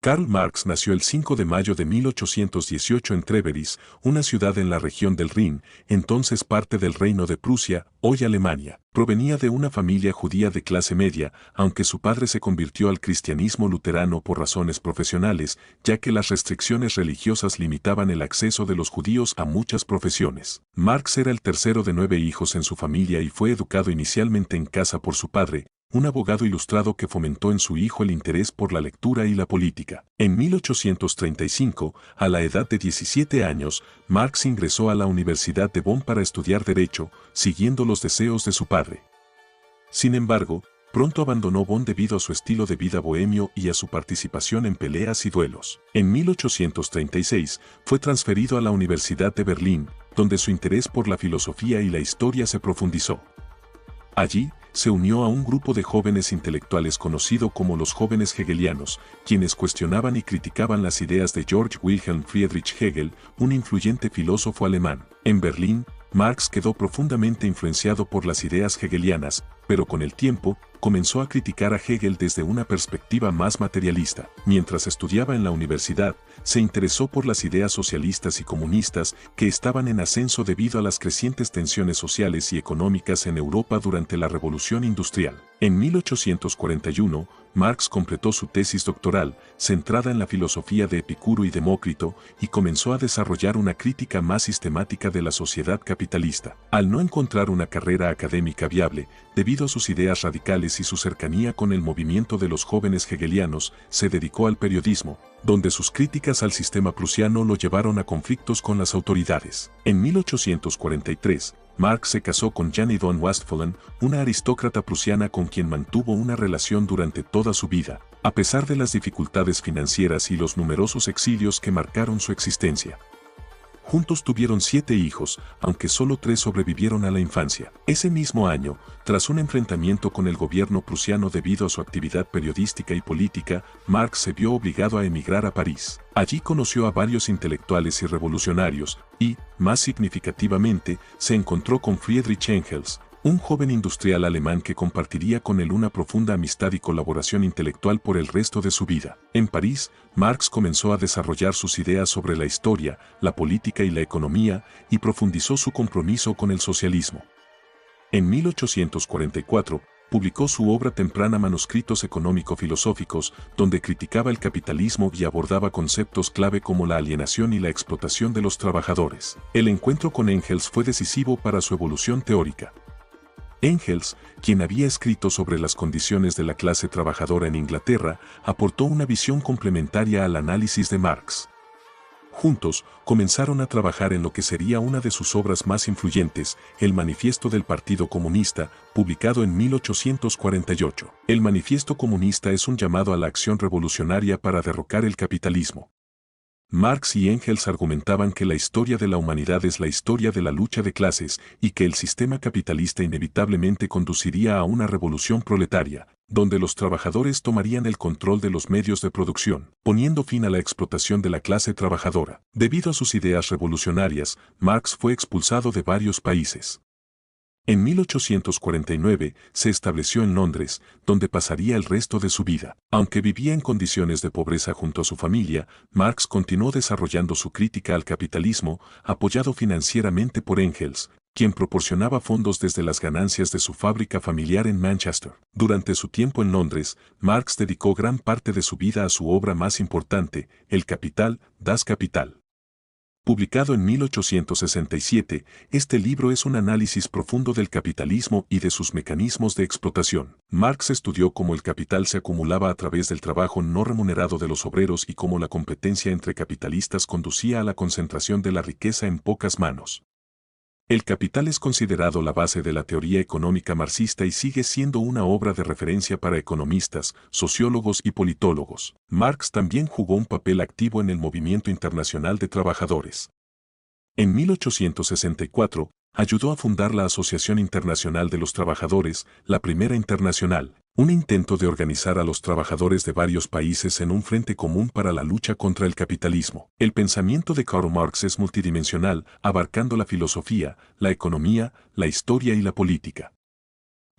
Karl Marx nació el 5 de mayo de 1818 en Treveris, una ciudad en la región del Rin, entonces parte del Reino de Prusia, hoy Alemania. Provenía de una familia judía de clase media, aunque su padre se convirtió al cristianismo luterano por razones profesionales, ya que las restricciones religiosas limitaban el acceso de los judíos a muchas profesiones. Marx era el tercero de 9 hijos en su familia y fue educado inicialmente en casa por su padre, un abogado ilustrado que fomentó en su hijo el interés por la lectura y la política. En 1835, a la edad de 17 años, Marx ingresó a la Universidad de Bonn para estudiar Derecho, siguiendo los deseos de su padre. Sin embargo, pronto abandonó Bonn debido a su estilo de vida bohemio y a su participación en peleas y duelos. En 1836, fue transferido a la Universidad de Berlín, donde su interés por la filosofía y la historia se profundizó. Allí, se unió a un grupo de jóvenes intelectuales conocido como los jóvenes hegelianos, quienes cuestionaban y criticaban las ideas de Georg Wilhelm Friedrich Hegel, un influyente filósofo alemán. En Berlín, Marx quedó profundamente influenciado por las ideas hegelianas, pero con el tiempo, comenzó a criticar a Hegel desde una perspectiva más materialista. Mientras estudiaba en la universidad, se interesó por las ideas socialistas y comunistas que estaban en ascenso debido a las crecientes tensiones sociales y económicas en Europa durante la Revolución Industrial. En 1841, Marx completó su tesis doctoral, centrada en la filosofía de Epicuro y Demócrito, y comenzó a desarrollar una crítica más sistemática de la sociedad capitalista. Al no encontrar una carrera académica viable, debido a sus ideas radicales y su cercanía con el movimiento de los jóvenes hegelianos, se dedicó al periodismo, donde sus críticas al sistema prusiano lo llevaron a conflictos con las autoridades. En 1843, Marx se casó con Jenny von Westphalen, una aristócrata prusiana con quien mantuvo una relación durante toda su vida, a pesar de las dificultades financieras y los numerosos exilios que marcaron su existencia. Juntos tuvieron 7 hijos, aunque solo 3 sobrevivieron a la infancia. Ese mismo año, tras un enfrentamiento con el gobierno prusiano debido a su actividad periodística y política, Marx se vio obligado a emigrar a París. Allí conoció a varios intelectuales y revolucionarios, y, más significativamente, se encontró con Friedrich Engels, un joven industrial alemán que compartiría con él una profunda amistad y colaboración intelectual por el resto de su vida. En París, Marx comenzó a desarrollar sus ideas sobre la historia, la política y la economía, y profundizó su compromiso con el socialismo. En 1844, publicó su obra temprana Manuscritos económico-filosóficos, donde criticaba el capitalismo y abordaba conceptos clave como la alienación y la explotación de los trabajadores. El encuentro con Engels fue decisivo para su evolución teórica. Engels, quien había escrito sobre las condiciones de la clase trabajadora en Inglaterra, aportó una visión complementaria al análisis de Marx. Juntos, comenzaron a trabajar en lo que sería una de sus obras más influyentes, el Manifiesto del Partido Comunista, publicado en 1848. El Manifiesto Comunista es un llamado a la acción revolucionaria para derrocar el capitalismo. Marx y Engels argumentaban que la historia de la humanidad es la historia de la lucha de clases y que el sistema capitalista inevitablemente conduciría a una revolución proletaria, donde los trabajadores tomarían el control de los medios de producción, poniendo fin a la explotación de la clase trabajadora. Debido a sus ideas revolucionarias, Marx fue expulsado de varios países. En 1849 se estableció en Londres, donde pasaría el resto de su vida. Aunque vivía en condiciones de pobreza junto a su familia, Marx continuó desarrollando su crítica al capitalismo, apoyado financieramente por Engels, quien proporcionaba fondos desde las ganancias de su fábrica familiar en Manchester. Durante su tiempo en Londres, Marx dedicó gran parte de su vida a su obra más importante, El Capital, Das Kapital. Publicado en 1867, este libro es un análisis profundo del capitalismo y de sus mecanismos de explotación. Marx estudió cómo el capital se acumulaba a través del trabajo no remunerado de los obreros y cómo la competencia entre capitalistas conducía a la concentración de la riqueza en pocas manos. El Capital es considerado la base de la teoría económica marxista y sigue siendo una obra de referencia para economistas, sociólogos y politólogos. Marx también jugó un papel activo en el movimiento internacional de trabajadores. En 1864, ayudó a fundar la Asociación Internacional de los Trabajadores, la primera internacional, un intento de organizar a los trabajadores de varios países en un frente común para la lucha contra el capitalismo. El pensamiento de Karl Marx es multidimensional, abarcando la filosofía, la economía, la historia y la política.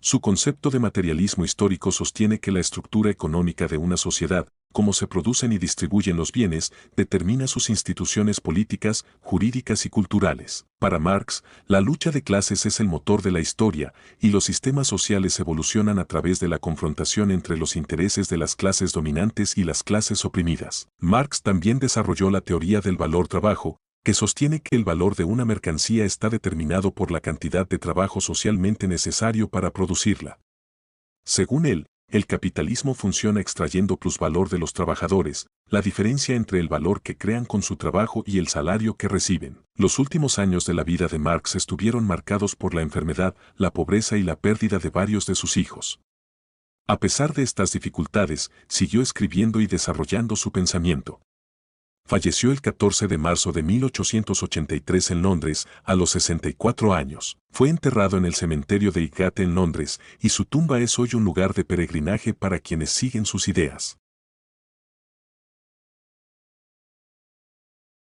Su concepto de materialismo histórico sostiene que la estructura económica de una sociedad, cómo se producen y distribuyen los bienes, determina sus instituciones políticas, jurídicas y culturales. Para Marx, la lucha de clases es el motor de la historia, y los sistemas sociales evolucionan a través de la confrontación entre los intereses de las clases dominantes y las clases oprimidas. Marx también desarrolló la teoría del valor trabajo, que sostiene que el valor de una mercancía está determinado por la cantidad de trabajo socialmente necesario para producirla. Según él, el capitalismo funciona extrayendo plusvalor de los trabajadores, la diferencia entre el valor que crean con su trabajo y el salario que reciben. Los últimos años de la vida de Marx estuvieron marcados por la enfermedad, la pobreza y la pérdida de varios de sus hijos. A pesar de estas dificultades, siguió escribiendo y desarrollando su pensamiento. Falleció el 14 de marzo de 1883 en Londres, a los 64 años. Fue enterrado en el cementerio de Highgate en Londres, y su tumba es hoy un lugar de peregrinaje para quienes siguen sus ideas.